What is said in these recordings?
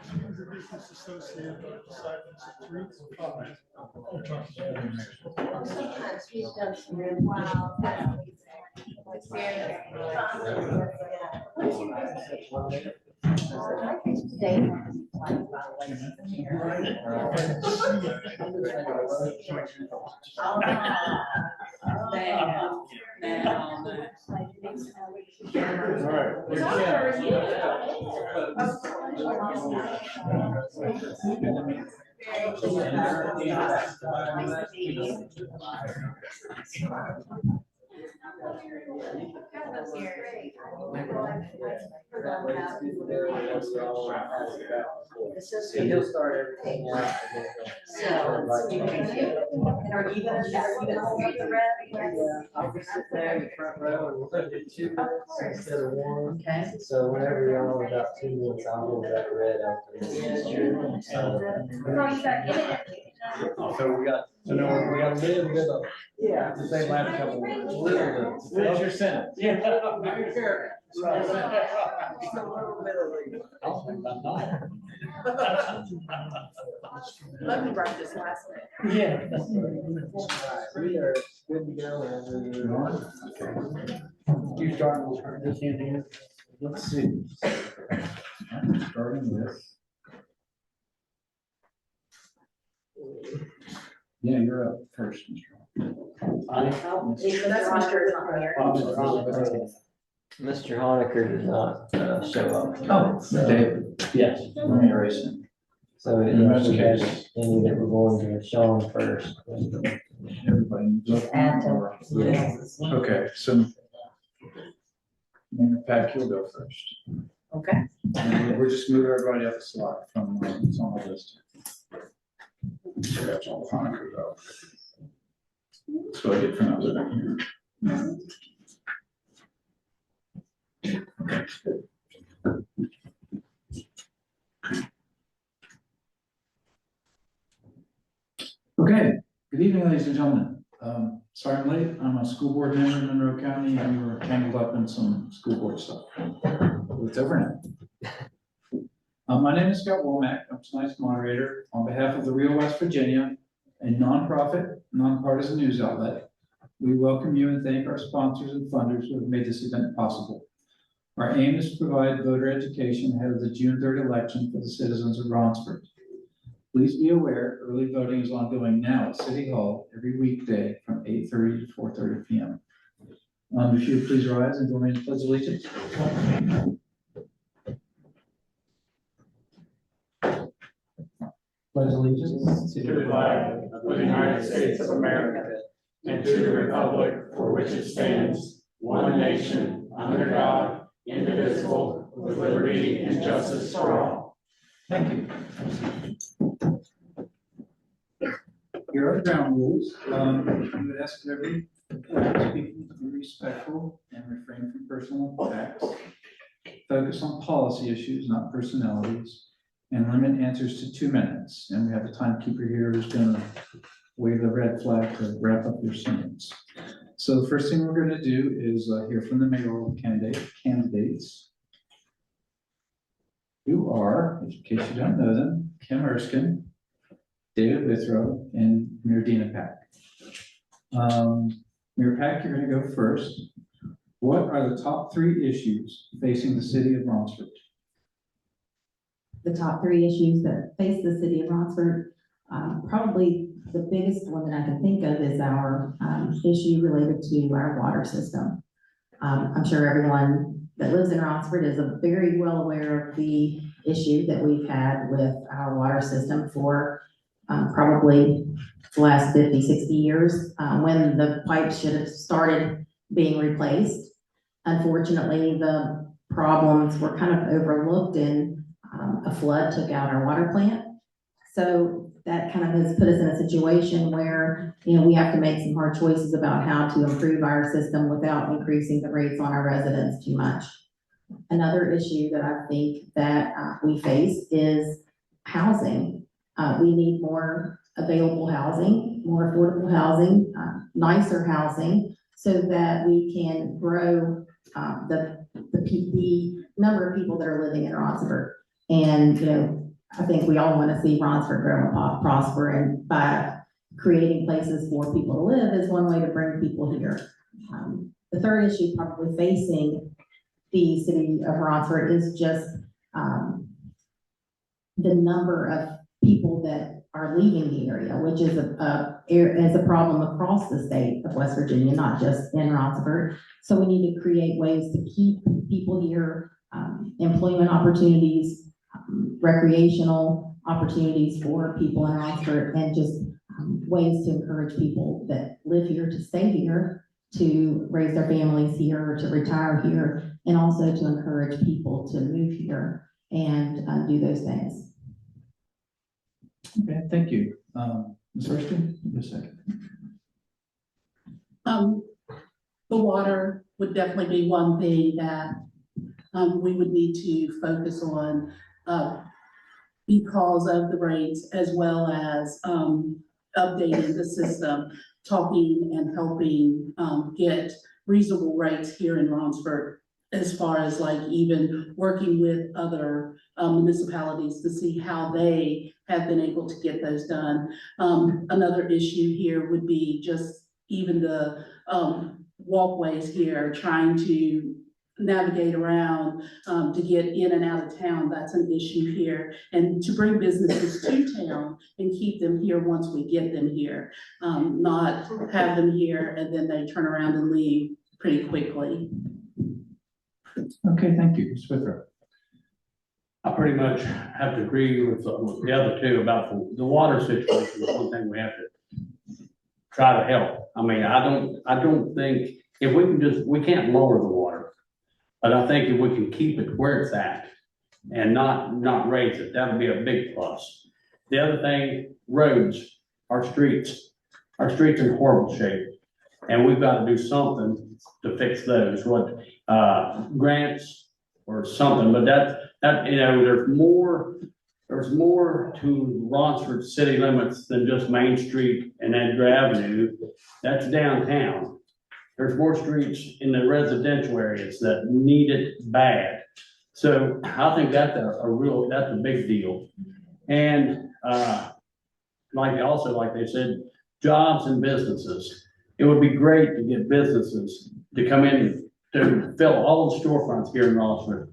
the business associated with the site is 3 to 5. Sometimes we've done some real wow. It's very He'll start everything out. And are you gonna hold the red? Yeah, I'll be sitting there in the front row and we're gonna do 2 minutes instead of 1. Okay. So whenever you're on about 2 minutes, I'll hold that red out there. So we got a little bit of. Yeah. To say last couple words. What's your sentence? Yeah. Very fair. Just a little bit of Let me write this last name. Yeah. We are good to go. You starting with this in here? Let's see. Starting with. Yeah, you're up first, Mr. That's Mr. Here. Mr. Honaker did not show up. Oh, So, David. yes. Let me erase it. So it In must this be case. any that we're going to Sean first. Everybody moves up. Yes. Okay, so. Mayor Pat, you'll go first. Okay. And we're just moving everybody up a slot from what's on the list. So that's all Hanukkah though. So I get from other than here. Okay, good evening, ladies and gentlemen. Sorry I'm late. I'm a school board member in Monroe County and we were tangled up in some school board stuff. It's over now. My name is Scott Womack. I'm tonight's moderator. On behalf of the Real West Virginia, a nonprofit, nonpartisan news outlet, we welcome you and thank our sponsors and funders who have made this event possible. Our aim is to provide voter education ahead of the June 3rd election for the citizens of Ronceverte. Please be aware, early voting is ongoing now at City Hall every weekday from 8:30 to 4:30 p.m. If you would please rise and join me in the pledge of allegiance. Pledge allegiance to the flag of the United States of America and to the republic for which it stands, one nation, under God, indivisible, with liberty and justice for all. Thank you. Here are the ground rules. I would ask that every speaking to be respectful and refrain from personal attacks. Focus on policy issues, not personalities, and limit answers to 2 minutes. And we have a timekeeper here who's going to wave the red flag to wrap up your sentence. So the first thing we're going to do is hear from the mayoral candidates, who are, in case you don't know them, Kim Erskine, David Withrow, and Mayor Dina Pack. Mayor Pack, you're going to go first. What are the top 3 issues facing the city of Ronceverte? The top 3 issues that face the city of Ronceverte, probably the biggest one that I can think of is our issue related to our water system. I'm sure everyone that lives in Ronceverte is very well aware of the issue that we've had with our water system for probably the last 50, 60 years, when the pipes should have started being replaced. Unfortunately, the problems were kind of overlooked and a flood took out our water plant. So that kind of has put us in a situation where, we have to make some hard choices about how to improve our system without increasing the rates on our residents too much. Another issue that I think that we face is housing. We need more available housing, more affordable housing, nicer housing, so that we can grow the number of people that are living in Ronceverte. And, I think we all want to see Ronceverte grow and prosper, and by creating places for people to live is one way to bring people here. The third issue probably facing the city of Ronceverte is just the number of people that are leaving the area, which is a problem across the state of West Virginia, not just in Ronceverte. So we need to create ways to keep people here, employment opportunities, recreational opportunities for people in Ronceverte, and just ways to encourage people that live here to stay here, to raise their families here, to retire here, and also to encourage people to move here and do those things. Okay, thank you. Ms. Erskine, give a second. The water would definitely be one thing that we would need to focus on because of the rates, as well as updating the system, talking and helping get reasonable rates here in Ronceverte, as far as like even working with other municipalities to see how they have been able to get those done. Another issue here would be just even the walkways here, trying to navigate around to get in and out of town. That's an issue here, and to bring businesses to town and keep them here once we get them here, not have them here and then they turn around and leave pretty quickly. Okay, thank you. Ms. Withrow. I pretty much have to agree with the other two about the water situation. Is one thing we have to try to help. I mean, I don't think if we can we can't lower the water, but I think if we can keep it where it's at and not raise it, that would be a big plus. The other thing, roads, our streets are in horrible shape, and we've got to do something to fix those. What grants or something, but that you know, there's more to Ronceverte city limits than just Main Street and Edgar Avenue. That's downtown. There's more streets in the residential areas that need it bad. So I think that's that's a big deal. And like they said, jobs and businesses. It would be great to get businesses to come in to fill all the storefronts here in Ronceverte.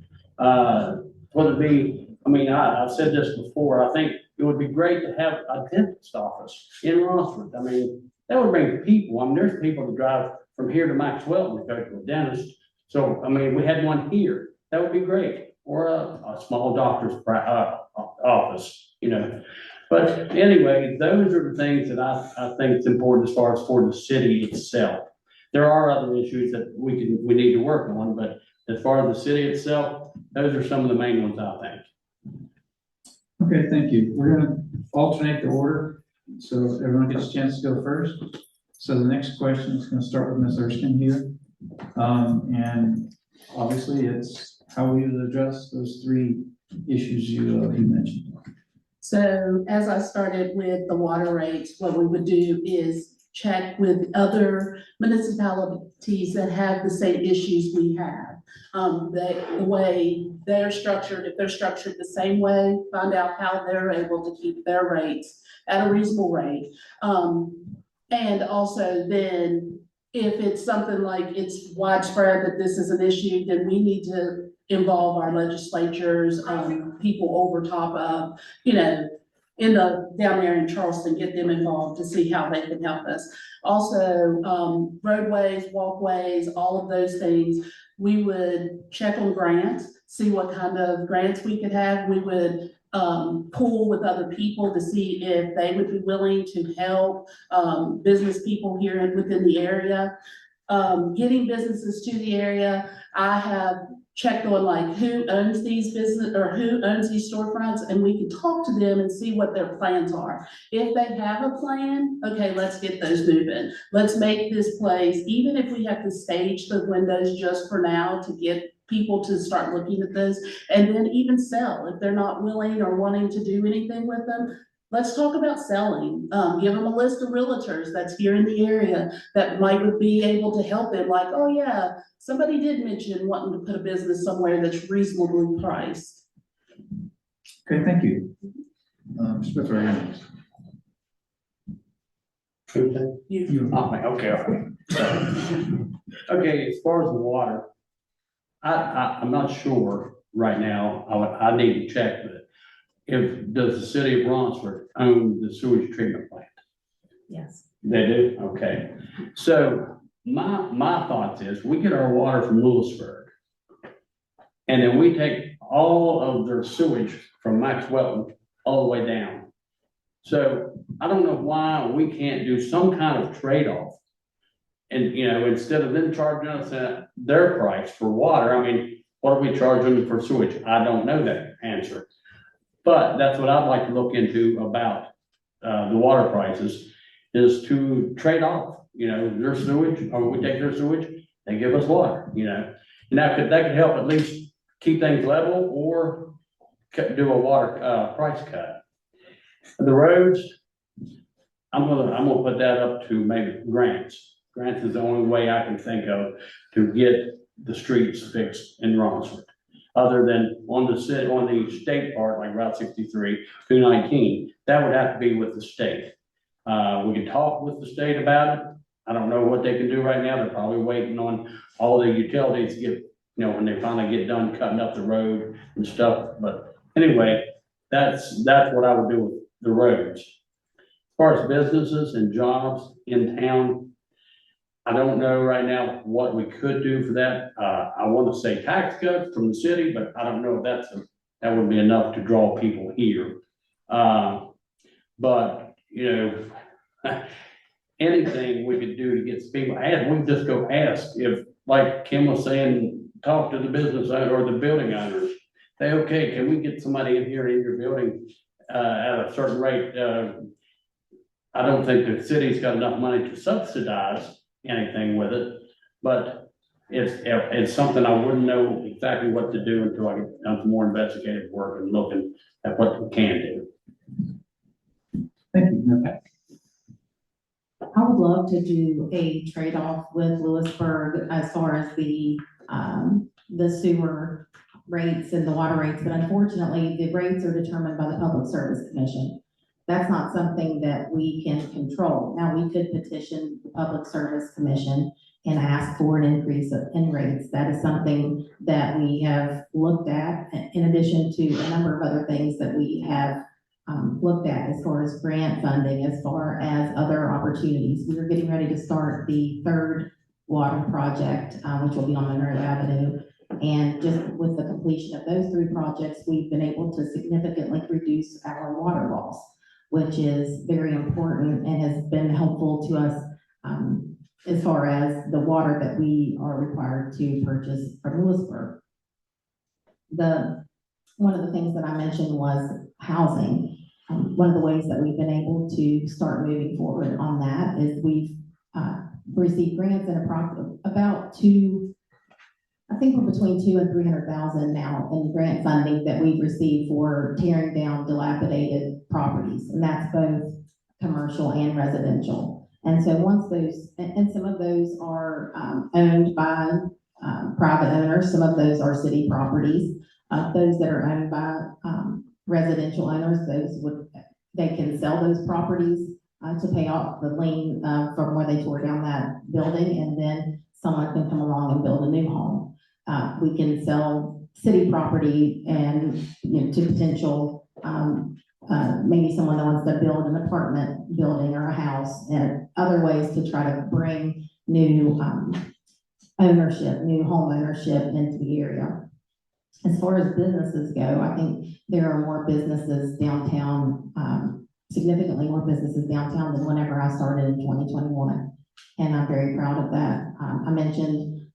Whether it be, I mean, I've said this before, I think it would be great to have a dentist office in Ronceverte. I mean, that would bring people. I mean, there's people that drive from here to Maxwell and go to a dentist. So, I mean, we had one here, that would be great. Or a small doctor's office, you know. But anyway, those are the things that I think is important as far as for the city itself. There are other issues that we need to work on, but as far as the city itself, those are some of the main ones, I think. Okay, thank you. We're gonna alternate the order, so everyone gets a chance to go first. So the next question is gonna start with Ms. Erskine here. And obviously it's how we would address those three issues you mentioned. So as I started with the water rates, what we would do is check with other municipalities that have the same issues we have. The way they're structured, if they're structured the same way, find out how they're able to keep their rates at a reasonable rate. And also then, if it's something like it's widespread that this is an issue, then we need to involve our legislatures, people over top of, you know, down there in Charleston, get them involved to see how they can help us. Also, roadways, walkways, all of those things, we would check on grants, see what kind of grants we could have. We would pool with other people to see if they would be willing to help business people here within the area. Getting businesses to the area, I have checked on like who owns these business or who owns these storefronts, and we can talk to them and see what their plans are. If they have a plan, okay, let's get those moving. Let's make this place, even if we have to stage the windows just for now to get people to start looking at this, and then even sell if they're not willing or wanting to do anything with them. Let's talk about selling. Give them a list of realtors that's here in the area that might be able to help them. Like, oh yeah, somebody did mention wanting to put a business somewhere that's reasonably priced. Okay, thank you. Smith, right here. You, Okay, all right. Okay, as far as the water, I'm not sure right now, I need to check that. Does the city of Ronceverte own the sewage treatment plant? Yes. They do, okay. So my thoughts is, we get our water from Lewisburg. And then we take all of their sewage from Maxwell all the way down. So I don't know why we can't do some kind of trade-off. And, you know, instead of them charging us their price for water, I mean, what are we charging for sewage? I don't know that answer. But that's what I'd like to look into about the water prices, is to trade off, you know, their sewage, or we take their sewage, they give us water, you know. And that could help at least keep things level, or do a water price cut. The roads, I'm gonna put that up to maybe grants. Grants is the only way I can think of to get the streets fixed in Ronceverte. Other than on the state part, like Route 63, 219, that would have to be with the state. We could talk with the state about it. I don't know what they can do right now. They're probably waiting on all the utilities to get, you know, when they finally get done cutting up the road and stuff. But anyway, that's what I would do with the roads. As far as businesses and jobs in town, I don't know right now what we could do for that. I want to say tax cuts from the city, but I don't know if that would be enough to draw people here. But, you know, anything we could do to get some people, we can just go ask if, like Kim was saying, talk to the business owner or the building owners. Say, okay, can we get somebody in here in your building at a certain rate? I don't think the city's got enough money to subsidize anything with it, but it's something I wouldn't know exactly what to do until I get done some more investigative work and looking at what we can do. Thank you. Okay. I would love to do a trade-off with Lewisburg as far as the sewer rates and the water rates, but unfortunately, the rates are determined by the Public Service Commission. That's not something that we can control. Now, we could petition the Public Service Commission and ask for an increase in rates. That is something that we have looked at, in addition to a number of other things that we have looked at as far as grant funding, as far as other opportunities. We are getting ready to start the third water project, which will be on Monroe Avenue. And just with the completion of those three projects, we've been able to significantly reduce our water loss, which is very important and has been helpful to us as far as the water that we are required to purchase from Lewisburg. One of the things that I mentioned was housing. One of the ways that we've been able to start moving forward on that is we've received grants in about I think we're between $200,000 and $300,000 now in grant funding that we've received for tearing down dilapidated properties, and that's both commercial and residential. And so once those, and some of those are owned by private owners, some of those are city properties. Those that are owned by residential owners, they can sell those properties to pay off the lien from where they tore down that building, and then someone can come along and build a new home. We can sell city property and, you know, to potential, maybe someone that wants to build an apartment building or a house, and other ways to try to bring new ownership, new home ownership into the area. As far as businesses go, I think there are more businesses downtown, significantly more businesses downtown than whenever I started in 2021. And I'm very proud of that. I mentioned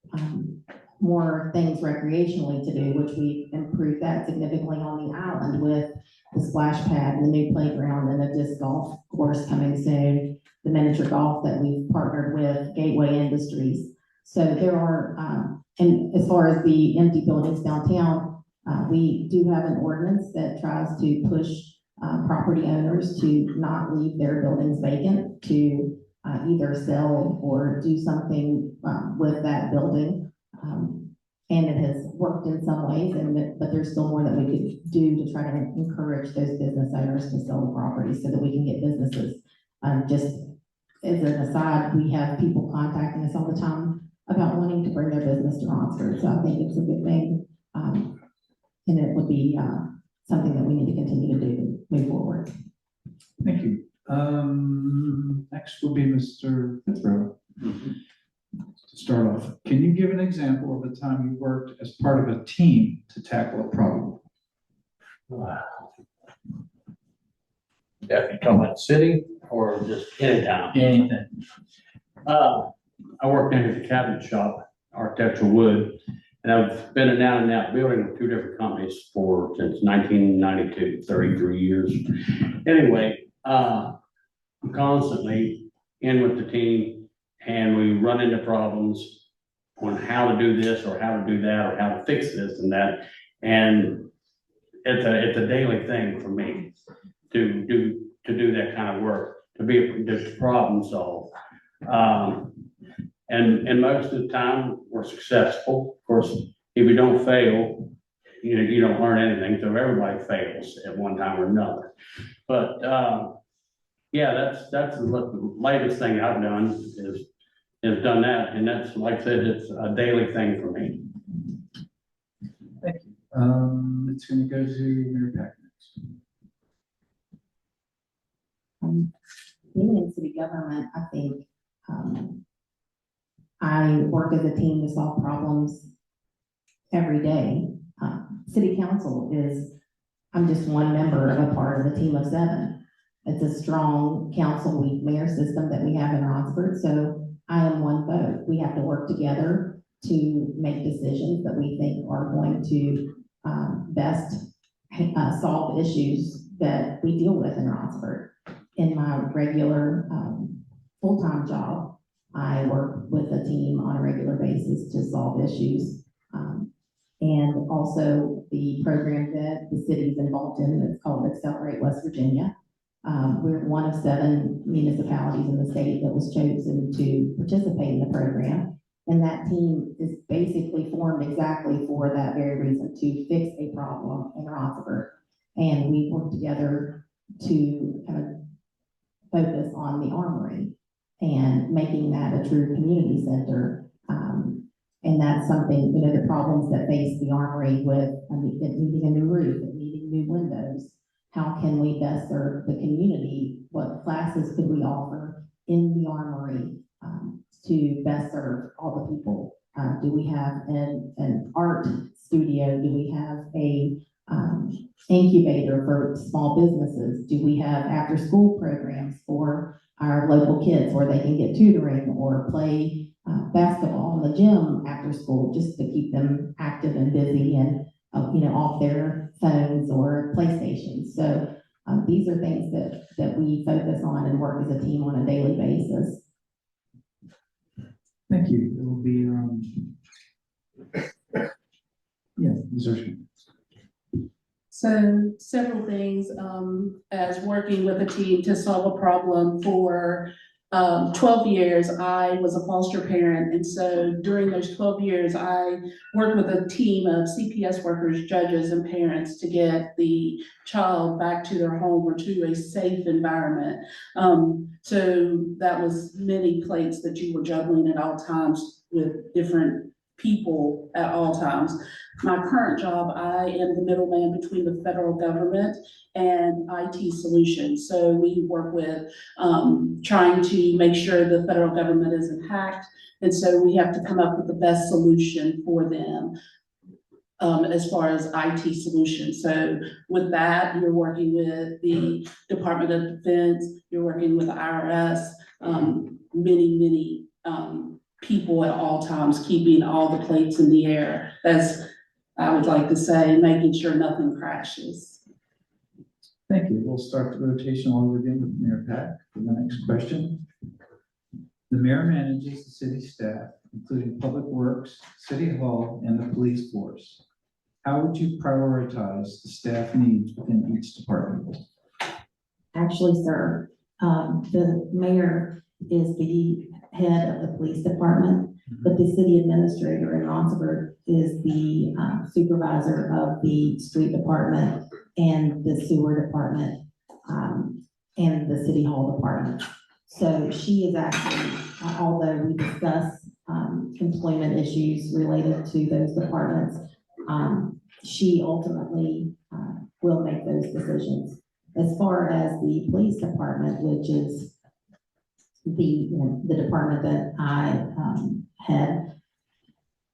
more things recreationally to do, which we improved that significantly on the island with the splash pad and the new playground and a disc golf course coming soon, the miniature golf that we've partnered with Gateway Industries. So there are, and as far as the empty buildings downtown, we do have an ordinance that tries to push property owners to not leave their buildings vacant, to either sell or do something with that building. And it has worked in some ways, but there's still more that we could do to try to encourage those business owners to sell the property so that we can get businesses. Just as an aside, we have people contacting us all the time about wanting to bring their business to Ronceverte, so I think it's a good thing. And it would be, something that we need to continue to do to move forward. Thank you. Next will be Mr. Fithrow. To start off, can you give an example of a time you worked as part of a team to tackle a problem? If you come about city or just anytime. Anything. I worked in the cabinet shop, architectural wood, and I've been in and out building with two different companies since 1992, 33 years. Anyway, I'm constantly in with the team, and we run into problems on how to do this or how to do that or how to fix this and that. And it's a daily thing for me to do that kind of work, to problem solve. And most of the time we're successful. Of course, if you don't fail, you don't learn anything. So everybody fails at one time or another. But yeah, that's the latest thing I've done is done that. And that's, like I said, it's a daily thing for me. Thank you. It's going to go to Mayor Pack next. Being in city government, I think, I work as a team to solve problems every day. City council I'm just one member of a part of a team of 7. It's a strong council mayor system that we have in Ronceverte, so I am one vote. We have to work together to make decisions that we think are going to best solve issues that we deal with in Ronceverte. In my regular full-time job, I work with a team on a regular basis to solve issues. And also the program that the city's involved in, it's called Accelerate West Virginia. We're one of 7 municipalities in the state that was chosen to participate in the program. And that team is basically formed exactly for that very reason, to fix a problem in Ronceverte. And we work together to kind of focus on the armory and making that a true community center. And that's something, the problems that face the armory with it needing a new roof, it needing new windows. How can we best serve the community? What classes could we offer in the armory to best serve all the people? Do we have an art studio? Do we have a incubator for small businesses? Do we have after-school programs for our local kids where they can get tutoring or play basketball in the gym after school, just to keep them active and busy and off their phones or PlayStations? So these are things that we focus on and work as a team on a daily basis. Thank you. It will be, Xerxes. So several things, as working with a team to solve a problem. For 12 years, I was a foster parent. And so during those 12 years, I worked with a team of CPS workers, judges, and parents to get the child back to their home or to a safe environment. So that was many plates that you were juggling at all times with different people at all times. My current job, I am the middleman between the federal government and IT solutions. So we work with trying to make sure the federal government isn't hacked. And so we have to come up with the best solution for them as far as IT solutions. So with that, you're working with the Department of Defense, you're working with the IRS, many people at all times, keeping all the plates in the air. That's, I would like to say, making sure nothing crashes. Thank you. We'll start the rotation all over again with Mayor Pack for the next question. The mayor manages the city staff, including Public Works, City Hall, and the police force. How would you prioritize the staff needs within each department? Actually, sir, the mayor is the head of the police department, But the city administrator in Ronceverte is the supervisor of the street department and the sewer department, and the city hall department. So she is actually, although we discuss employment issues related to those departments, she ultimately will make those decisions. As far as the police department, which is the department that I head,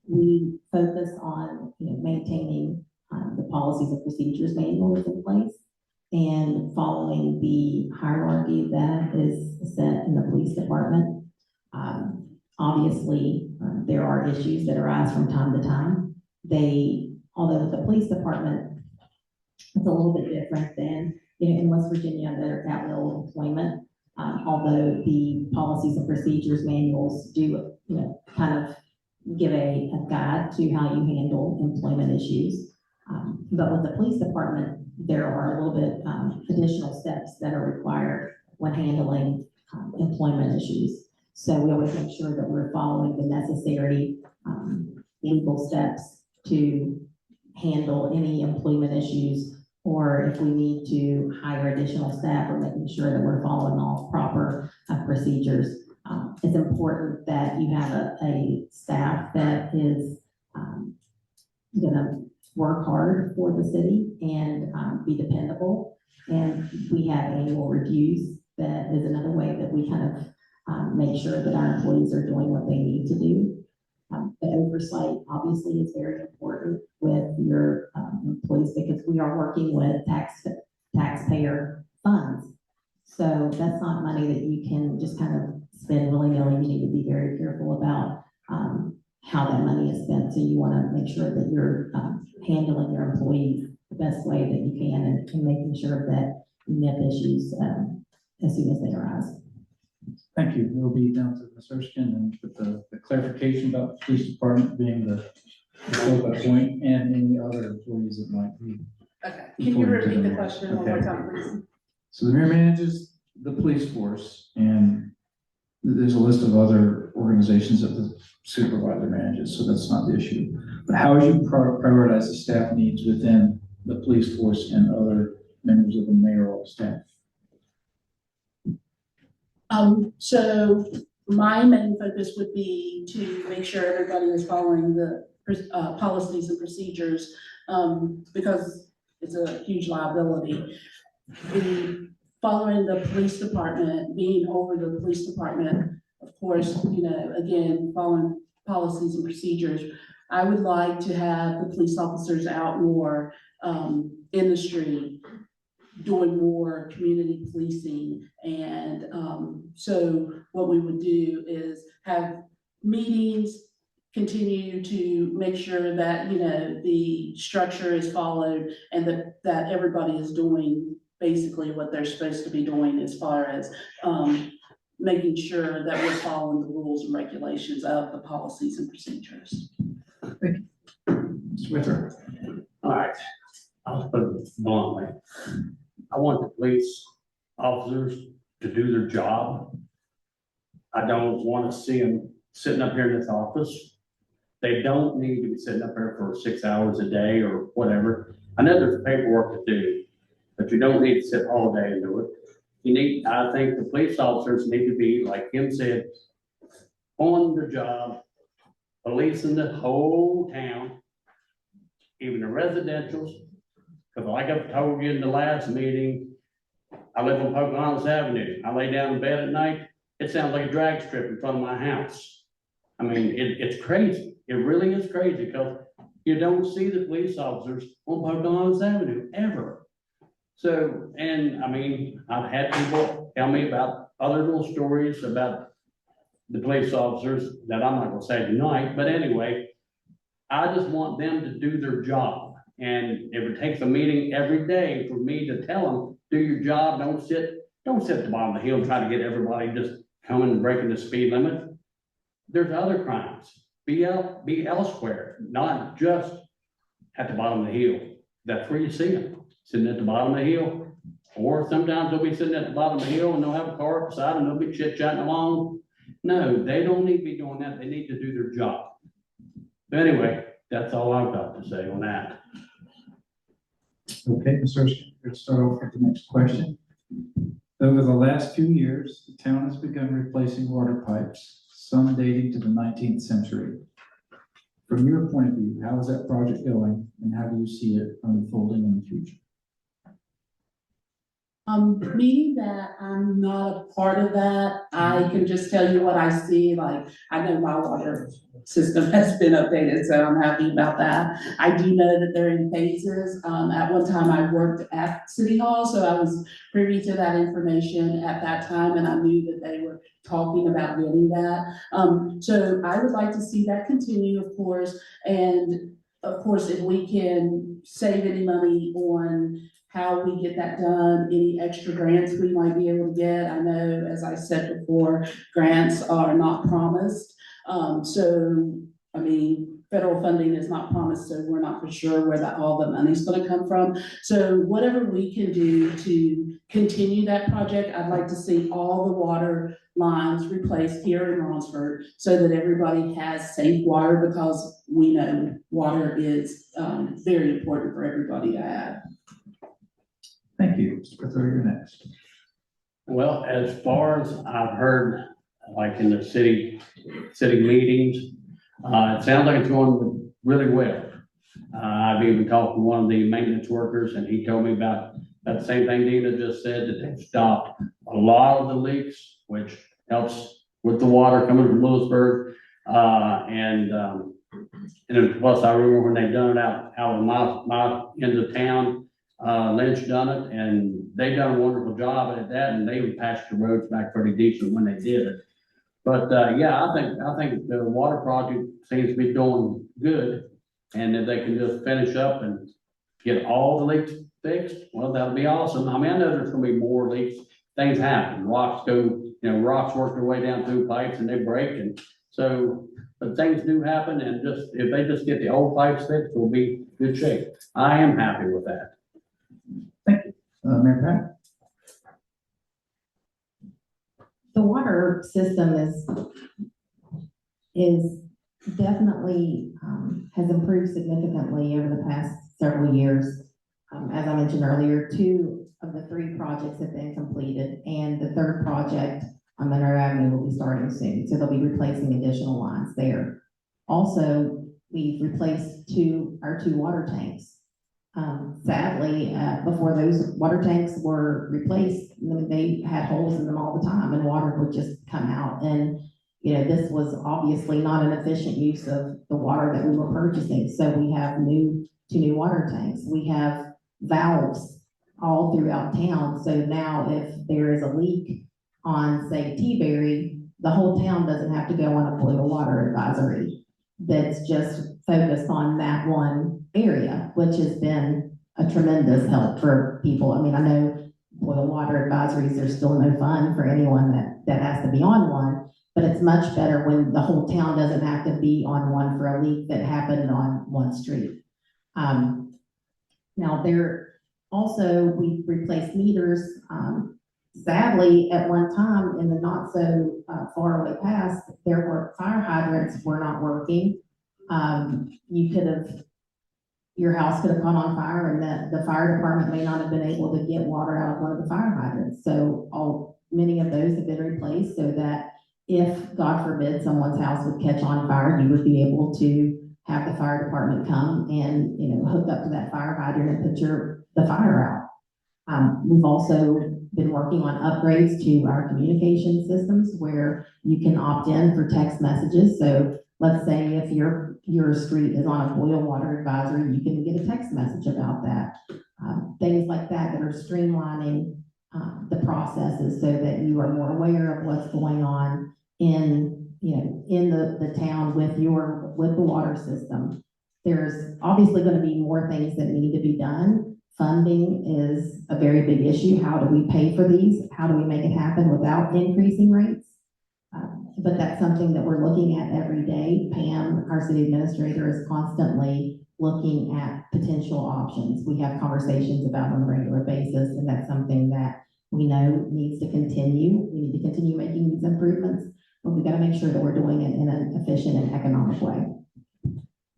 we focus on maintaining the policies and procedures manual is in place and following the hierarchy that is set in the police department. Obviously, there are issues that arise from time to time. Although with the police department, it's a little bit different than, in West Virginia, they're at will employment. Although the policies and procedures manuals do, kind of give a guide to how you handle employment issues. But with the police department, there are a little bit additional steps that are required when handling employment issues. So we always make sure that we're following the necessary legal steps to handle any employment issues, or if we need to hire additional staff, or making sure that we're following all proper procedures. It's important that you have a staff that is gonna work hard for the city and be dependable. And we have annual reviews. That is another way that we kind of make sure that our employees are doing what they need to do. The oversight obviously is very important with your employees, because we are working with taxpayer funds. So that's not money that you can just kind of spend willy-nilly. You need to be very careful about how that money is spent. So you want to make sure that you're handling your employees the best way that you can, and making sure that you nip issues as soon as they arise. Thank you. We'll be down to Ms. Erskine and with the clarification about the police department being the focal point, and any other employees that might be. Okay, can you repeat the question one more Okay. time, please? So the mayor manages the police force, and there's a list of other organizations that the supervisor manages, so that's not the issue. But how would you prioritize the staff needs within the police force and other members of the mayoral staff? So my main focus would be to make sure everybody is following the policies and procedures, because it's a huge liability. Following the police department, being over the police department, of course, again, following policies and procedures. I would like to have the police officers out more in the street, doing more community policing. And so what we would do is have meetings, continue to make sure that, the structure is followed, and that everybody is doing basically what they're supposed to be doing, as far as making sure that we're following the rules and regulations of the policies and procedures. Mr. Wither. All right, I'll put it bluntly. I want the police officers to do their job. I don't want to see them sitting up here in this office. They don't need to be sitting up here for 6 hours a day or whatever. I know there's paperwork to do, but you don't need to sit all day and do it. I think the police officers need to be, like Kim said, on the job, policing the whole town, even the residentials. Because like I've told you in the last meeting, I live on Pocahontas Avenue. I lay down in bed at night, it sounds like a drag strip in front of my house. I mean, it's crazy. It really is crazy, because you don't see the police officers on Pocahontas Avenue ever. So, and I mean, I've had people tell me about other little stories about the police officers that I'm not gonna say tonight, but anyway, I just want them to do their job. And if it takes a meeting every day for me to tell them, do your job, don't sit at the bottom of the hill and try to get everybody just coming and breaking the speed limit. There's other crimes. Be elsewhere, not just at the bottom of the hill. That's where you see them, sitting at the bottom of the hill. Or sometimes they'll be sitting at the bottom of the hill and they'll have a car beside them, they'll be chit-chatting along. No, they don't need to be doing that. They need to do their job. But anyway, that's all I've got to say on that. Okay, Mr. Erskine, let's start off with the next question. Over the last few years, the town has begun replacing water pipes, some dating to the 19th century. From your point of view, how is that project going, and how do you see it unfolding in the future? Meaning that I'm not a part of that, I can just tell you what I see, like, I know my water system has been updated, so I'm happy about that. I do know that they're in phases. At one time I worked at City Hall, so I was privy to that information at that time, and I knew that they were talking about getting that. So I would like to see that continue, of course, and of course, if we can save any money on how we get that done, any extra grants we might be able to get. I know, as I said before, grants are not promised. So, I mean, federal funding is not promised, so we're not for sure where all the money's gonna come from. So whatever we can do to continue that project, I'd like to see all the water lines replaced here in Ronceverte so that everybody has safe water, because we know water is very important for everybody to have. Thank you. Mr. Pithor, you're next. Well, as far as I've heard, like in the city meetings, it sounds like it's going really well. I've even talked to one of the maintenance workers, and he told me about that same thing Dina just said, that they've stopped a lot of the leaks, which helps with the water coming from Lewisburg. And then plus I remember when they done it out of my end of town, Lynch done it, and they done a wonderful job at that, and they patched the roads back pretty decent when they did it. But yeah, I think the water project seems to be doing good, and if they can just finish up and get all the leaks fixed, well, that'll be awesome. I mean, I know there's gonna be more leaks. Things happen. Rocks work their way down through pipes and they break, and so, but things do happen, and just if they just get the old pipes fixed, we'll be good shape. I am happy with that. Mayor Pat? The water system is definitely, has improved significantly over the past several years. As I mentioned earlier, 2 of the 3 projects have been completed, and the 3rd project on Monroe Avenue will be starting soon, so they'll be replacing additional lines there. Also, we've replaced our 2 water tanks. Sadly, before those water tanks were replaced, they had holes in them all the time, and water would just come out. And, you know, this was obviously not an efficient use of the water that we were purchasing. So we have 2 new water tanks. We have valves all throughout town. So now if there is a leak on, say, T-Berry, the whole town doesn't have to go on a boil water advisory. That's just focused on that one area, which has been a tremendous help for people. I mean, I know boil water advisories are still no fun for anyone that has to be on one, but it's much better when the whole town doesn't have to be on one for a leak that happened on one street. Now we've replaced meters. Sadly, at one time in the not so far away past, fire hydrants were not working. Your house could have caught on fire, and the fire department may not have been able to get water out of one of the fire hydrants. So many of those have been replaced, so that if, God forbid, someone's house would catch on fire, you would be able to have the fire department come and, you know, hook up to that fire hydrant and put the fire out. We've also been working on upgrades to our communication systems where you can opt in for text messages. So let's say if your street is on a boil water advisory, you can get a text message about that. Things like that are streamlining the processes so that you are more aware of what's going on in the town with the water system. There's obviously going to be more things that need to be done. Funding is a very big issue. How do we pay for these? How do we make it happen without increasing rates? But that's something that we're looking at every day. Pam, our city administrator, is constantly looking at potential options. We have conversations about on a regular basis, and that's something that we know needs to continue. We need to continue making these improvements. but we gotta make sure that we're doing it in an efficient and economic way.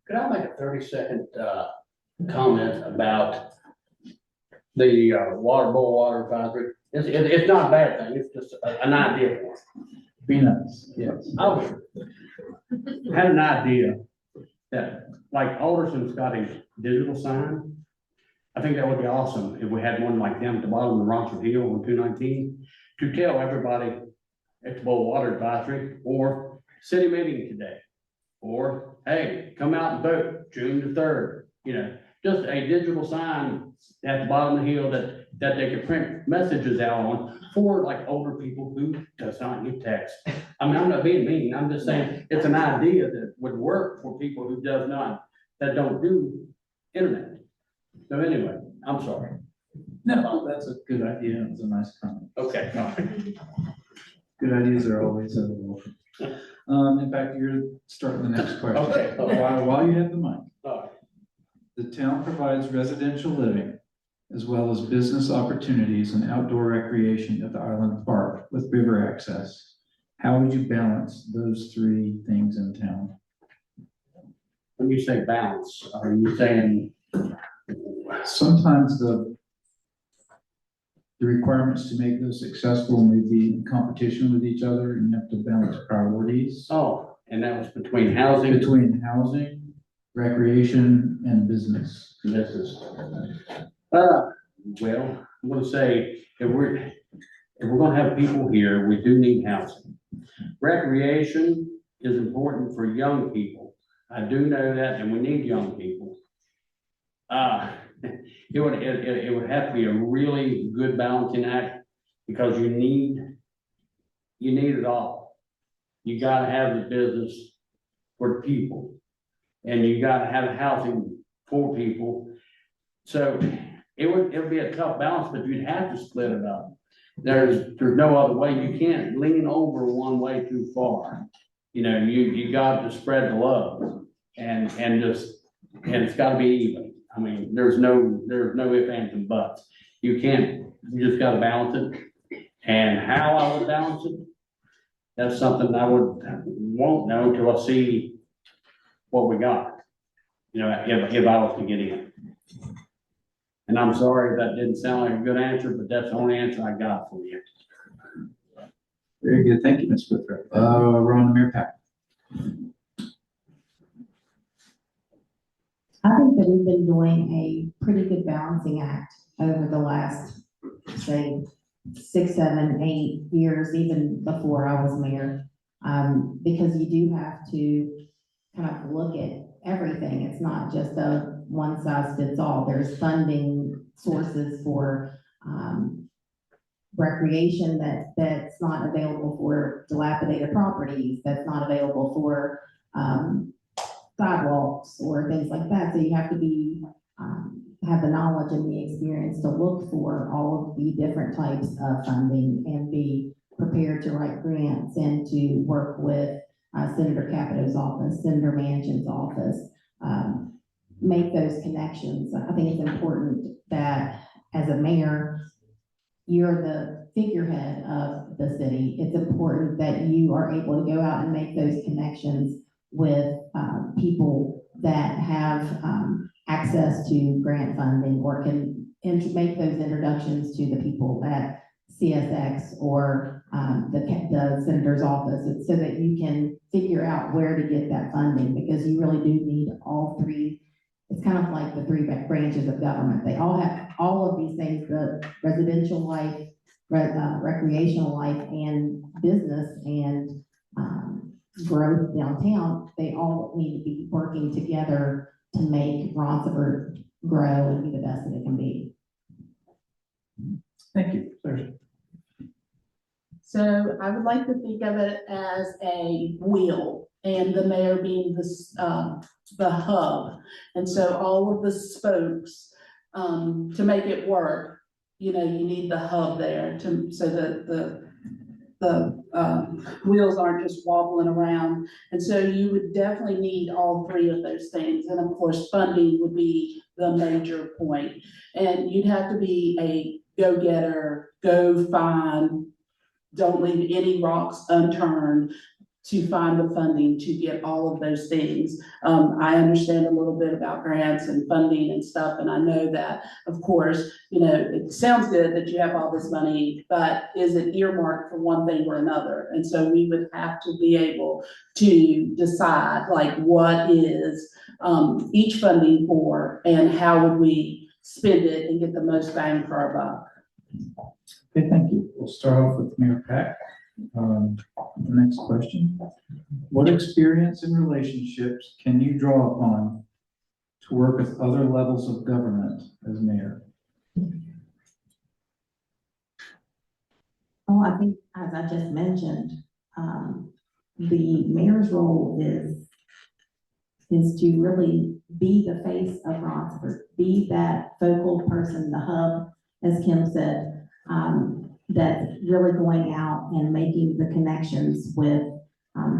Could I make a 30-second comment about the water boil water advisory? It's not a bad thing, it's just an idea for us. Be nice, yes. I had an idea that, like Alderson's got a digital sign. I think that would be awesome if we had one like them at the bottom of Ronceverte Hill on 219 to tell everybody it's boil water advisory, or city meeting today. Or, hey, come out and vote June the 3rd, you know, just a digital sign at the bottom of the hill that they could print messages out on for like older people who does not get text. I mean, I'm not being mean, I'm just saying it's an idea that would work for people who that don't do internet. So anyway, I'm sorry. No, that's a good idea. It's a nice comment. Okay. all right. Good ideas are always welcome. In fact, you're starting the next question. Okay. While you have the mic. All right. The town provides residential living as well as business opportunities and outdoor recreation at the Island Park with river access. How would you balance those three things in town? When you say balance, are you saying? Sometimes the requirements to make those successful may be in competition with each other, and you have to balance priorities Oh, and that was between housing. between housing, recreation, and business. This is, well, I'm gonna say, if we're gonna have people here, we do need housing. Recreation is important for young people. I do know that, and we need young people. It would have to be a really good balancing act, because you need it all. You gotta have the business for people, and you gotta have housing for people. So it would be a tough balance, but you'd have to split it up. There's no other way. You can't lean over one way too far. You know, you got to spread the love and it's gotta be even. I mean, there's no ifs, ands, and buts. You just gotta balance it. And how I would balance it, that's something I won't know until I see what we got. You know, if I was to get in. And I'm sorry if that didn't sound like a good answer, but that's the only answer I got for you. Very good. Thank you, Ms. Whitford. Ron, Mayor Pat. I think that we've been doing a pretty good balancing act over the last, say, 6, 7, 8 years, even before I was mayor. Because you do have to kind of look at everything. It's not just a one size fits all. There's funding sources for recreation that's not available for dilapidated properties, that's not available for sidewalks or things like that. So you have to be have the knowledge and the experience to look for all of the different types of funding and be prepared to write grants and to work with Senator Capito's office, Senator Manchin's office, make those connections. I think it's important that as a mayor, you're the figurehead of the city. It's important that you are able to go out and make those connections with people that have access to grant funding or can make those introductions to the people at CSX or the senator's office, so that you can figure out where to get that funding, because you really do need all three. It's kind of like the three branches of government. They all have all of these things: the residential life, recreational life, and business and growth downtown. They all need to be working together to make Ronceverte grow and be the best that it can be. Thank you. Pleasure. So I would like to think of it as a wheel, and the mayor being the hub. And so all of the spokes, to make it work, you know, you need the hub there so that the wheels aren't just wobbling around. And so you would definitely need all three of those things. And of course, funding would be the major point. And you'd have to be a go-getter, go find, don't leave any rocks unturned, to find the funding to get all of those things. I understand a little bit about grants and funding and stuff, and I know that, of course, it sounds good that you have all this money, but is it earmarked for one thing or another? And so we would have to be able to decide, like, what is each funding for, and how would we spend it and get the most bang for our buck. Okay, thank you. We'll start off with Mayor Pack. The next question. What experience and relationships can you draw upon to work with other levels of government as mayor? Well, I think, as I just mentioned, the mayor's role is to really be the face of Ronceverte, be that focal person, the hub, as Kim said, that's really going out and making the connections with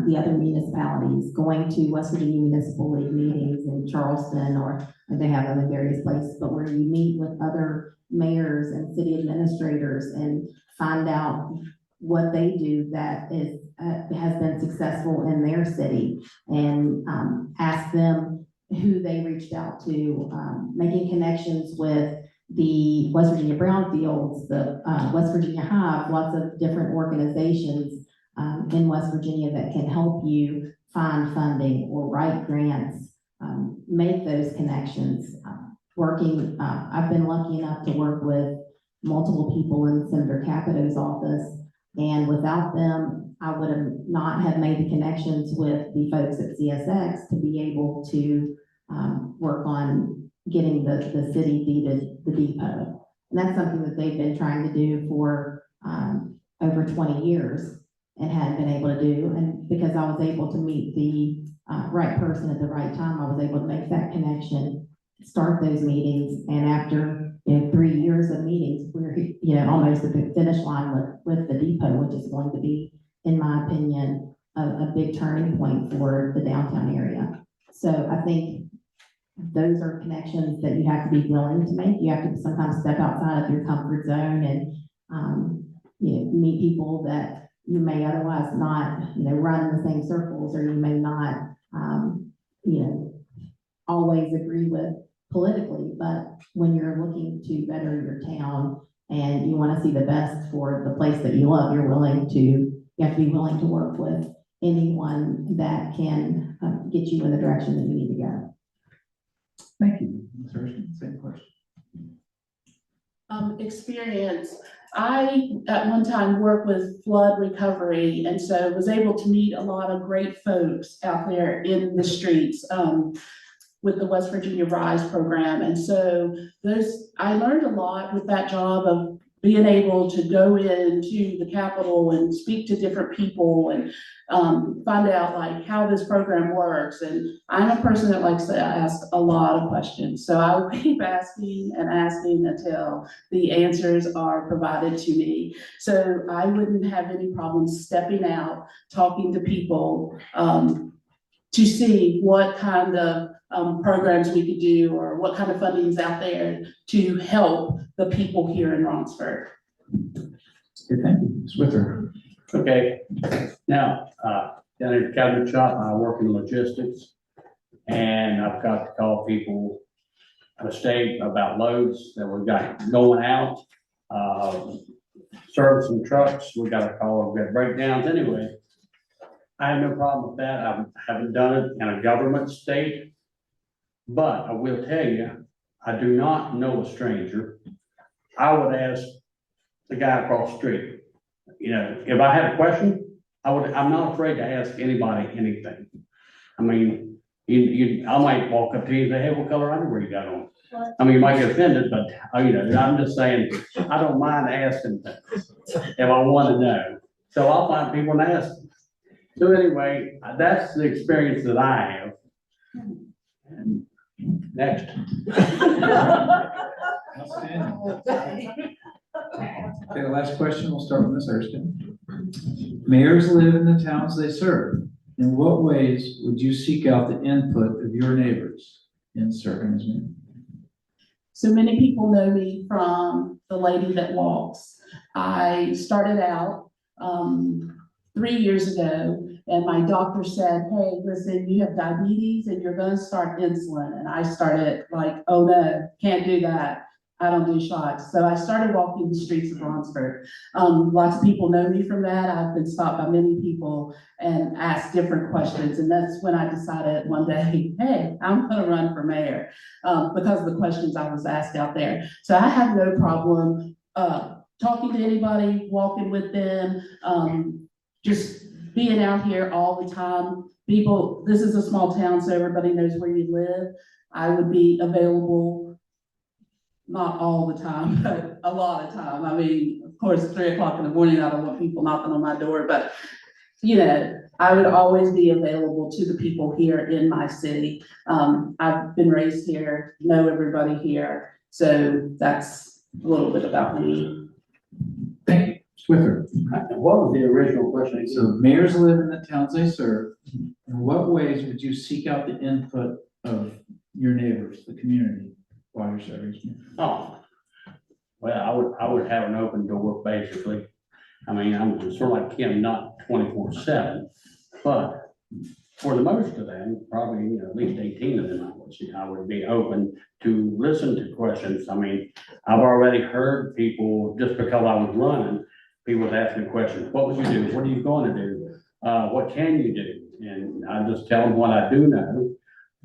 the other municipalities, going to West Virginia Municipal League meetings in Charleston, or they have them in various places, but where you meet with other mayors and city administrators and find out what they do that is has been successful in their city, and ask them who they reached out to, making connections with the West Virginia Brownfields, the West Virginia Hive, lots of different organizations in West Virginia that can help you find funding or write grants, make those connections. I've been lucky enough to work with multiple people in Senator Capito's office, and without them, I would have not have made the connections with the folks at CSX to be able to work on getting the city deeded the depot. And that's something that they've been trying to do for over 20 years and hadn't been able to do. And because I was able to meet the right person at the right time, I was able to make that connection, start those meetings, and after 3 years of meetings, we're almost at the finish line with the depot, which is going to be, in my opinion, a big turning point for the downtown area. So I think those are connections that you have to be willing to make. You have to sometimes step outside of your comfort zone and meet people that you may otherwise not run in the same circles, or you may not always agree with politically. But when you're looking to better your town and you want to see the best for the place that you love, you have to be willing to work with anyone that can get you in the direction that you need to go. Thank you. Ms. Hurston, same question. Experience. I, at one time, worked with flood recovery, and so was able to meet a lot of great folks out there in the streets with the West Virginia RISE program. And so I learned a lot with that job of being able to go into the Capitol and speak to different people and find out like how this program works. And I'm a person that likes to ask a lot of questions. So I will keep asking and asking until the answers are provided to me. So I wouldn't have any problem stepping out, talking to people to see what kind of programs we could do, or what kind of funding is out there to help the people here in Ronceverte. Okay, thank you. Ms. Wither. Okay, now, down at the cabinet shop, I work in logistics, and I've got to call people out of state about loads that we've got going out, servicing trucks, we got to call, we've got breakdowns anyway. I have no problem with that. I haven't done it in a government state, but I will tell you, I do not know a stranger. I would ask the guy across the street. If I had a question, I'm not afraid to ask anybody anything. I mean, I might walk up to you and say, hey, what color underwear you got on? I mean, you might get offended, but I'm just saying, I don't mind asking things if I want to know. So I'll find people and ask them. So anyway, that's the experience that I have. And next. Outstanding. Okay, the last question, we'll start with Ms. Hurston. Mayors live in the towns they serve. In what ways would you seek out the input of your neighbors in serving as mayor? So many people know me from the lady that walks. I started out 3 years ago, and my doctor said, hey, listen, you have diabetes and you're gonna start insulin. And I started like, oh no, can't do that. I don't do shots. So I started walking the streets of Ronceverte. Lots of people know me from that. I've been stopped by many people and asked different questions. And that's when I decided one day, hey, I'm gonna run for mayor, because of the questions I was asked out there. So I have no problem, talking to anybody, walking with them, just being out here all the time. People, this is a small town, so everybody knows where you live. I would be available, not all the time, but a lot of time. I mean, of course, 3 o'clock in the morning, I don't want people knocking on my door, but you know, I would always be available to the people here in my city. I've been raised here, know everybody here, so that's a little bit about me. Thank you. Swiffer. What was the original question? So mayors live in the towns they serve. In what ways would you seek out the input of your neighbors, the community, while you're serving? Oh, well, I would have an open door, basically. I mean, I'm sort of like Kim, not 24/7, but for the most of them, probably, you know, at least 18 of them, I would be open to listen to questions. I mean, I've already heard people, just because I was running, people would ask me questions. What would you do? What are you going to do? What can you do? And I just tell them what I do know.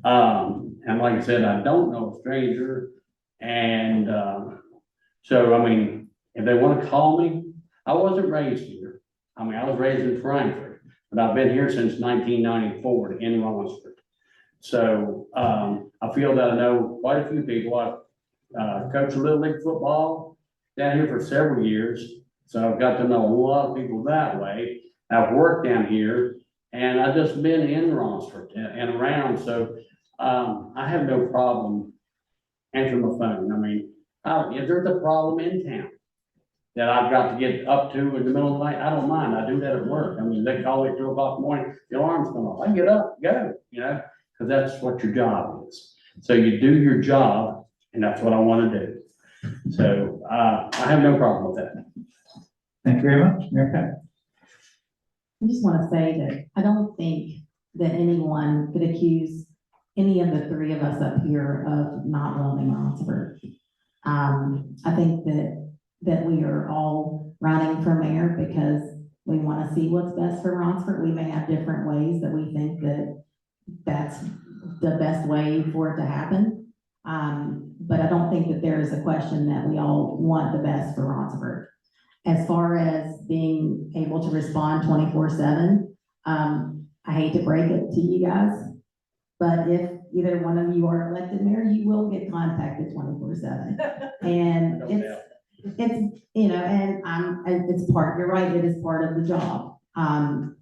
And like I said, I don't know a stranger. And, so, I mean, if they want to call me, I wasn't raised here. I mean, I was raised in Frankfurt, but I've been here since 1994 in Ronceverte. So, I feel that I know quite a few people. I've coached Little League football down here for several years. So I've got to know a lot of people that way. I've worked down here and I've just been in Ronceverte and around. So, I have no problem answering my phone. I mean, if there's a problem in town that I've got to get up to in the middle of the night, I don't mind. I do that at work. I mean, they call me at 2 o'clock in the morning, the alarm's going off. I get up, go, you know, because that's what your job is. So you do your job, and that's what I want to do. So I have no problem with that. Thank you very much. Mayor Pat. I just want to say that I don't think that anyone could accuse any of the 3 of us up here of not loving Ronceverte. I think that we are all running for mayor because we want to see what's best for Ronceverte. We may have different ways that we think that that's the best way for it to happen. But I don't think that there is a question that we all want the best for Ronceverte. As far as being able to respond 24/7, I hate to break it to you guys, but if either one of you are elected mayor, you will get contacted 24/7. And it's, you know, and it's part, you're right, it is part of the job.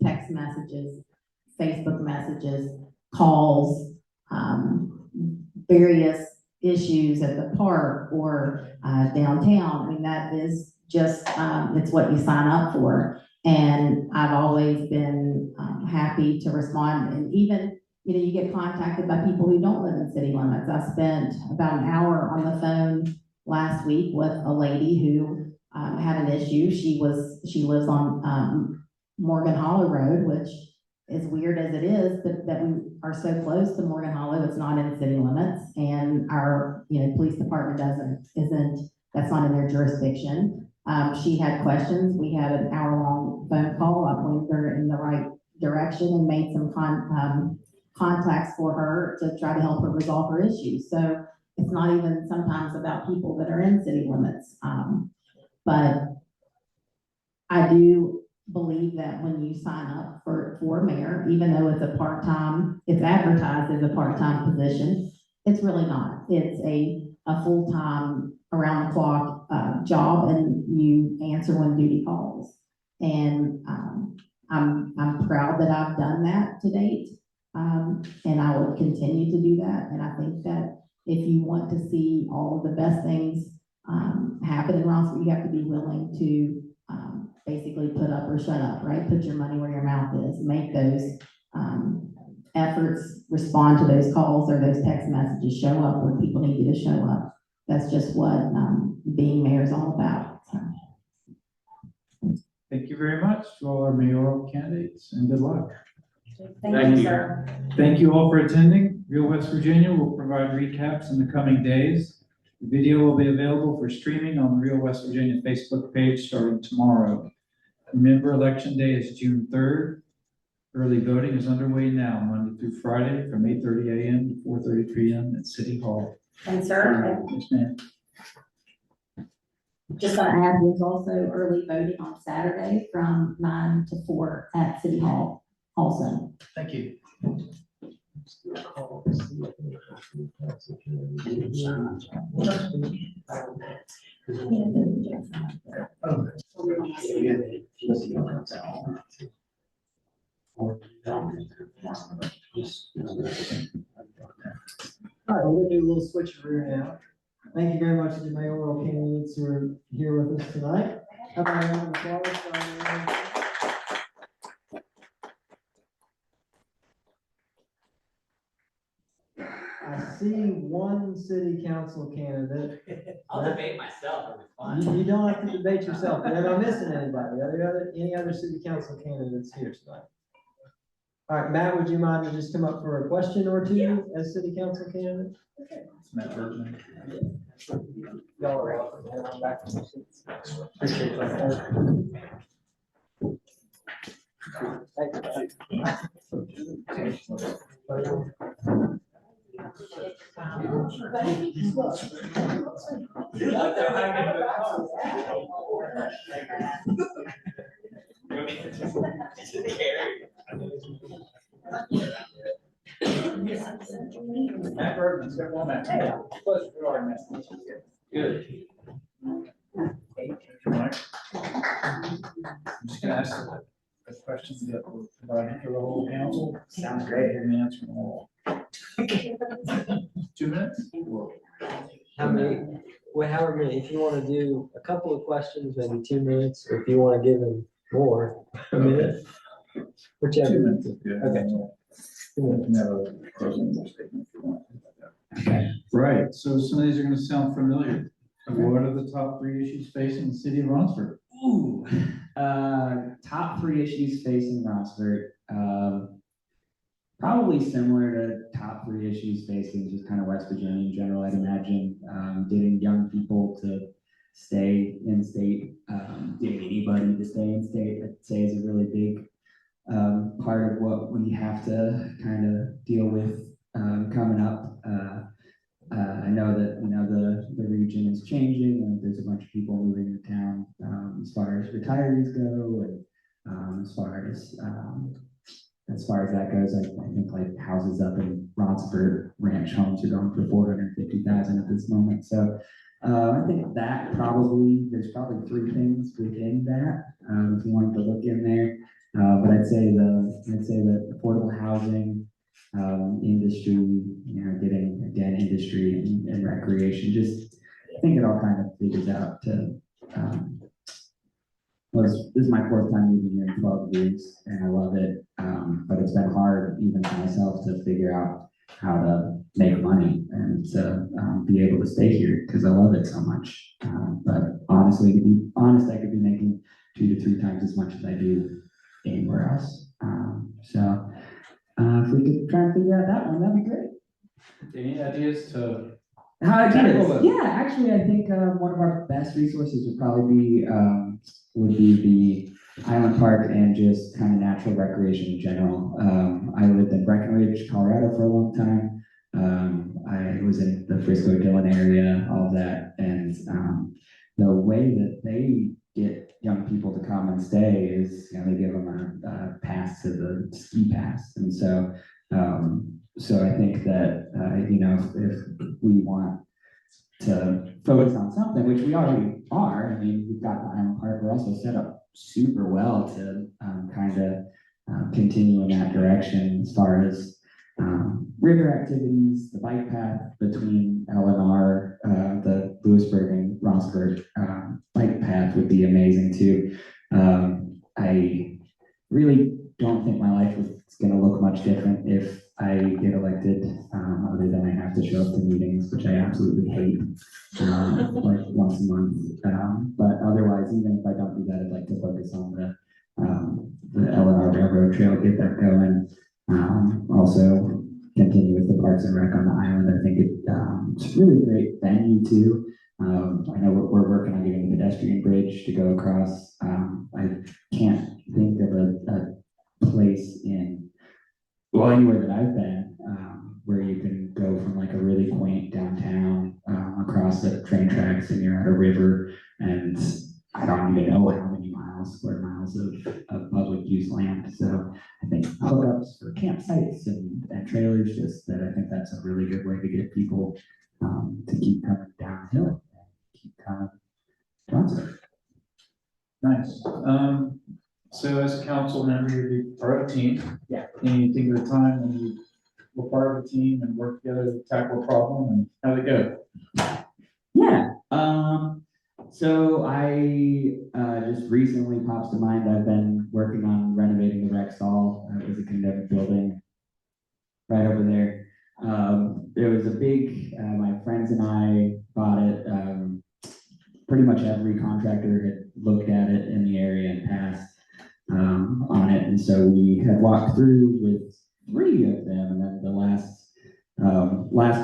Text messages, Facebook messages, calls, various issues at the park or downtown. I mean, that is just, it's what you sign up for. And I've always been happy to respond. And even, you know, you get contacted by people who don't live in city limits. I spent about an hour on the phone last week with a lady who had an issue. She lives on Morgan Hollow Road, which as weird as it is that we are so close to Morgan Hollow, it's not in city limits, and our, you know, police department that's not in their jurisdiction. She had questions. We had an hour-long phone call. I pointed her in the right direction and made some contacts for her to try to help her resolve her issues. So it's not even sometimes about people that are in city limits. But I do believe that when you sign up for mayor, even though it's a part-time, it's advertised as a part-time position, it's really not. It's a full-time, around-the-clock job, and you answer when duty calls. And I'm proud that I've done that to date, and I will continue to do that. And I think that if you want to see all of the best things happen in Ronceverte, you have to be willing to basically put up or shut up, right? Put your money where your mouth is. Make those efforts, respond to those calls or those text messages, show up when people need you to show up. That's just what being mayor is all about. So. Thank you very much to all our mayoral candidates and good luck. Thank you. sir. Thank you all for attending. Real West Virginia will provide recaps in the coming days. The video will be available for streaming on the Real West Virginia Facebook page starting tomorrow. Remember, Election Day is June 3rd. Early voting is underway now, Monday through Friday, from 8:30 a.m. to 4:30 p.m. at City Hall. And sir, Yes, ma'am. just gonna add, there's also early voting on Saturday from 9 to 4 at City Hall also. Thank you. All right, we're gonna do a little switcheroo now. Thank you very much to the mayoral candidates who are here with us tonight. How about a round of applause for our mayoral? I see one city council candidate. I'll debate myself, it'll be fun. You don't have to debate yourself, but am I missing anybody? Are there any other city council candidates here tonight? All right, Matt, would you mind to just come up for a question or two as city council candidate? It's Matt Bergman. Y'all are welcome. Head on back to your seats. Appreciate that. Matt Bergman's got one Matt. Pleasure, you are, Matt. Good. Mike? I'm just gonna ask the questions that were provided for the whole council. Sounds great. You're gonna answer them all. 2 minutes? How many, well, however many, if you want to do a couple of questions, maybe 2 minutes, or if you want to give them more, a minute. 2 Whichever. minutes is good. Okay. You can have a closing statement if you want. Right, so some of these are gonna sound familiar. What are the top 3 issues facing the city of Ronceverte? Ooh, top 3 issues facing Ronceverte. Probably similar to top 3 issues facing just kind of West Virginia in general. I'd imagine getting young people to stay in state, getting anybody to stay in state, I'd say is a really big part of what we have to kind of deal with coming up. I know that, you know, the region is changing and there's a bunch of people moving to town as far as retirees go and as far as that goes, I think like houses up in Ronceverte ranch homes are going for 450,000 at this moment. So I think that there's probably 3 things within that if you wanted to look in there. But I'd say the affordable housing industry, you know, getting again industry and recreation. Just I think it all kind of figures out to. This is my 4th time moving here in 12 years, and I love it. But it's been hard even for myself to figure out how to make money and to be able to stay here because I love it so much. But honestly, to be honest, I could be making 2 to 3 times as much as I do anywhere else. If we could try and figure out that one, that'd be great. Any ideas to? Yeah, actually, I think one of our best resources would probably be the Island Park and just kind of natural recreation in general. I lived in Breckenridge, Colorado for a long time. I was in the Frisco, Dillon area, all of that. And the way that they get young people to come and stay is, you know, they give them a pass to the ski pass. And so, I think that, you know, if we want to focus on something, which we already are, I mean, we've got the Island Park, we're also set up super well to kind of continue in that direction as far as river activities, the bike path between LNR, the Lewisburg and Ronceverte bike path would be amazing too. I really don't think my life is going to look much different if I get elected, other than I have to show up to meetings, which I absolutely hate, like once a month. But otherwise, even if I don't do that, I'd like to focus on the railroad trail, get that going. Also continue with the Parks and Rec on the island. I think it's a really great venue too. I know we're working on getting a pedestrian bridge to go across. I can't think of a place anywhere that I've been, where you can go from like a really quaint downtown, across the train tracks and you're at a river, and I don't even know how many square miles of public use land. So I think hookups for campsites and trailers, just that, I think that's a really good way to get people, to keep coming downhill and keep coming to Ronceverte. Nice. So as a council member, you're part of a team. Yeah. And you think of the time when you were part of a team and work together to tackle a problem, and how'd it go? Yeah. So I just recently pops to mind, I've been working on renovating the rec stall. It was a condemned building right over there. There was a big, my friends and I bought it. Pretty much every contractor had looked at it in the area and passed on it. And so we had walked through with 3 of them, and then the last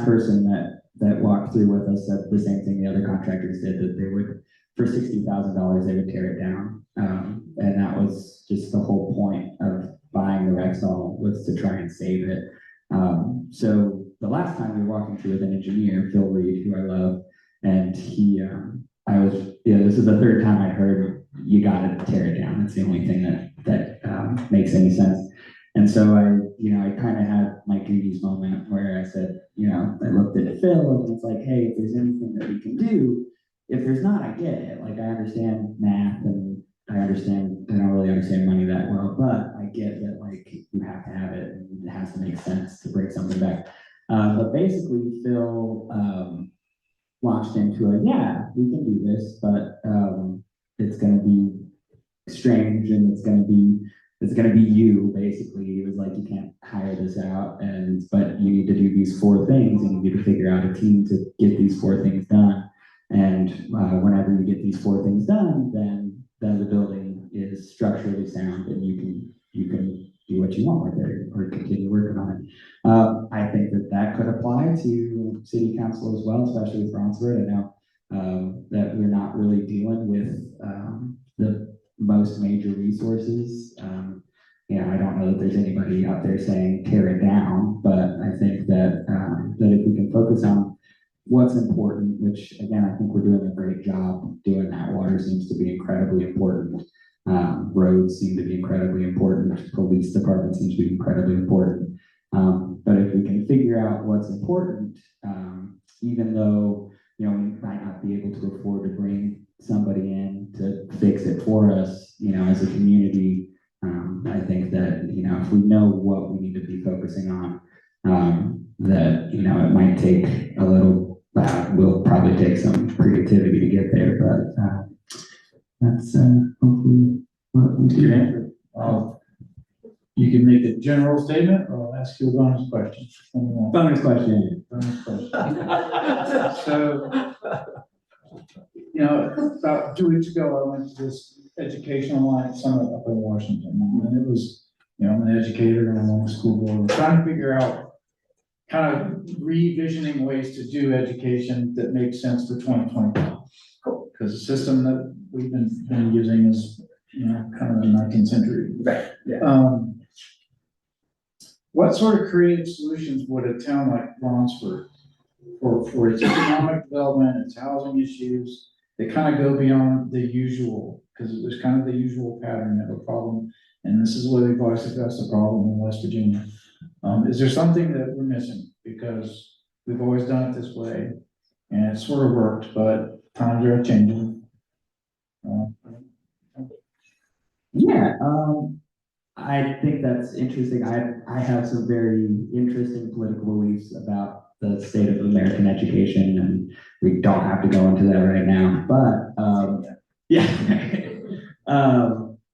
person that walked through with us said the same thing the other contractors did, that they would, for $60,000, they would tear it down. And that was just the whole point of buying the rec stall, was to try and save it. So the last time we were walking through with an engineer, Phil Reed, who I love, and this is the 3rd time I'd heard, you gotta tear it down. It's the only thing that makes any sense. And so I kind of had my Goonies moment where I said, I looked at Phil and it's like, hey, if there's anything that we can do, if there's not, I get it. Like, I understand math and I don't really understand money that well, but I get that, like, you have to have it and it has to make sense to bring something back. But basically Phil launched into we can do this, but it's going to be strange and it's going to be you, basically. He was like, you can't hire this out, but you need to do these 4 things, and you need to figure out a team to get these 4 things done. And whenever you get these 4 things done, then the building is structurally sound, and you can do what you want with it or continue working on it. I think that could apply to city council as well, especially with Ronceverte. I know that we're not really dealing with the most major resources. I don't know that there's anybody out there saying tear it down, but I think that if we can focus on what's important, which again, I think we're doing a great job doing that. Water seems to be incredibly important. Roads seem to be incredibly important. Police department seems to be incredibly important. But if we can figure out what's important, even though, we might not be able to afford to bring somebody in to fix it for us, as a community, I think that, if we know what we need to be focusing on, that, it might take a little, will probably take some creativity to get there, but that's hopefully what we Good do. answer. You can make a general statement, or I'll ask you a bonus question. Bonus question. Bonus question. So, about 2 weeks ago, I went to this educational line summit up in Washington, and it was, I'm an educator and I'm on the school board. We're trying to figure out kind of revisioning ways to do education that makes sense for 2020. Because the system that we've been using is, kind of the 19th century. Right. Yeah. What sort of creative solutions would a town like Ronceverte, for its economic development, its housing issues, that kind of go beyond the usual, because there's kind of the usual pattern of a problem, and this is where we've always addressed the problem in West Virginia. Is there something that we're missing? Because we've always done it this way, and it sort of worked, but times are changing. I think that's interesting. I have some very interesting political beliefs about the state of American education, and we don't have to go into that right now. But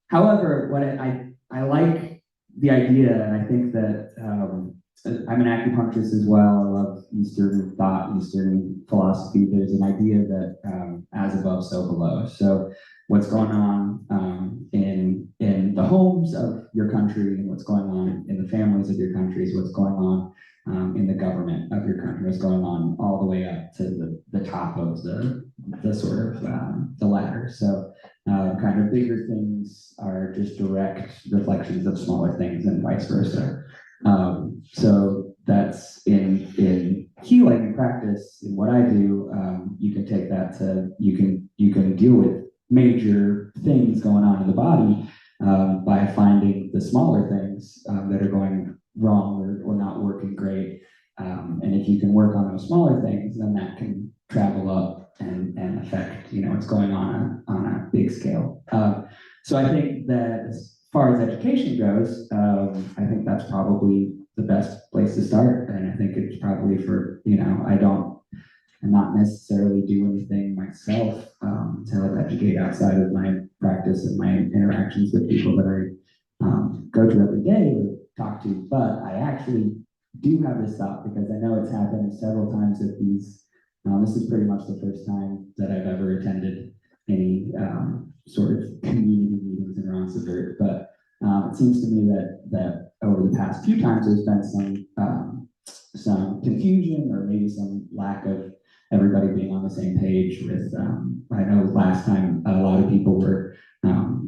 however, what I like the idea, and I think that I'm an acupuncturist as well. I love Eastern thought, Eastern philosophy. There's an idea that as above, so below. So what's going on in the homes of your country and what's going on in the families of your countries, what's going on in the government of your country, what's going on all the way up to the top of the sort of the ladder. So kind of bigger things are just direct reflections of smaller things and vice versa. So that's in healing and practice. In what I do, you can take that to you can deal with major things going on in the body by finding the smaller things that are going wrong or not working great. And if you can work on those smaller things, then that can travel up and affect, what's going on a big scale. So I think that as far as education goes, I think that's probably the best place to start. And I think it's probably for, I'm not necessarily do anything myself to help educate outside of my practice and my interactions with people that I go to every day or talk to, but I actually do have this thought because I know it's happened several times at these. This is pretty much the first time that I've ever attended any sort of community meetings in Ronceverte, but it seems to me that over the past few times there's been some confusion or maybe some lack of everybody being on the same page with, I know last time a lot of people were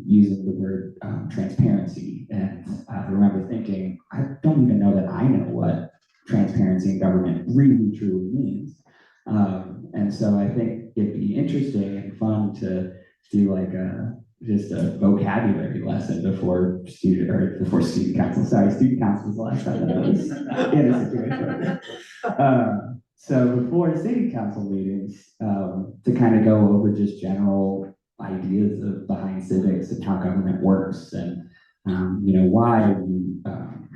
using the word transparency, and I remember thinking, I don't even know that I know what transparency in government really truly means. And so I think it'd be interesting and fun to do like just a vocabulary lesson before student council. Sorry, student council is the last time that I was in a situation like that. So before city council meetings, to kind of go over just general ideas behind civics and how government works, and why you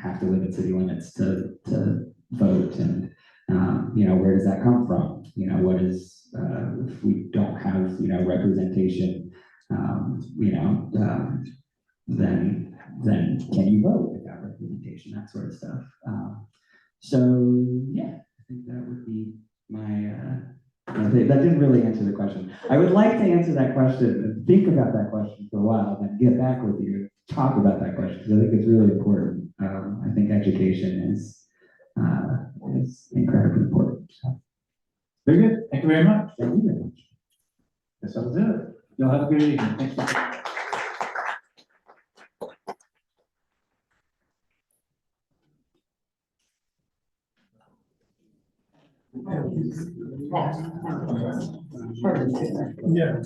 have to live in city limits to vote, and where does that come from? What is if we don't have representation, then can you vote without representation? That sort of stuff. So yeah. I think that would be my, that didn't really answer the question. I would like to answer that question and think about that question for a while, and then get back with you and talk about that question, because I think it's really important. I think education is incredibly important. So. Very good. Thank you very much. Thank you very much. Guess that'll do it. Y'all have a good evening. Thank you. Yeah.